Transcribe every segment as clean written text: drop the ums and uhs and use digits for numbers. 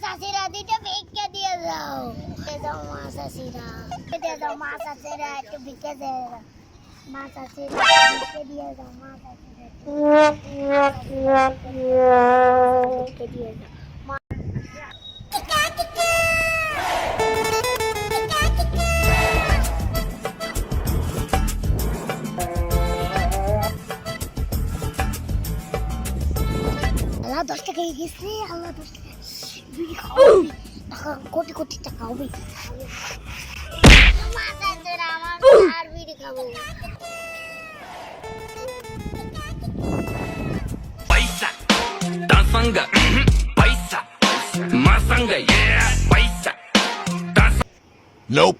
চাষিরা দিতে ভিক্ষা দিয়ে যাও। মা চাষিরা দিয়ে যাও, মা চাষিরা একটু ভিক্ষা দিয়ে যাও, মা চাষিরা ভিক্ষা দিয়ে যাও, মা চাষিরা ভিক্ষা দিয়ে যাও। আল্লাহ 10 টাকা গেছে, আল্লাহ 10 টাকা বিড়ি খাওয়াবি, টাকা কোটি কোটি টাকা হবে। আমার চাচরা আমার আর বিড়ি খাবো। পয়সা দাসঙ্গা পয়সা মাসঙ্গা ইয়া পয়সা দাস নোপ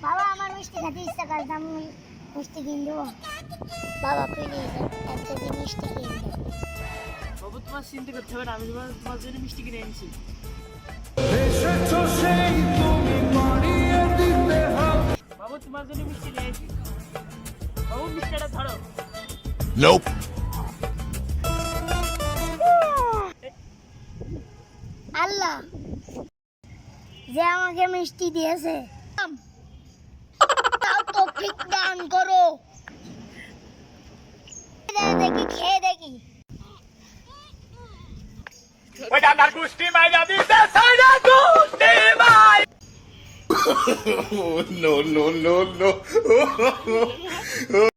বাবা আমার মিষ্টি খেতে ইচ্ছা করে, আমি মিষ্টি কিনে দেবো। বাবা প্লিজ 1 কেজি মিষ্টি কিনে দেবো। বাবু তোমার চিন্তা করতে হবে না, আমি তোমার জন্য মিষ্টি কিনে এনেছি। বাবু তোমার জন্য মিষ্টি নিয়ে এসেছি। বাবু মিষ্টিটা ধরো। নোপ আল্লাহ যে আমাকে মিষ্টি দিয়েছে তাও তৌফিক দান করো। দেখি খেয়ে দেখি। ওটা আমার গুষ্টি মাইরা দিতে সাইরা গুষ্টি মাই নো নো নো নো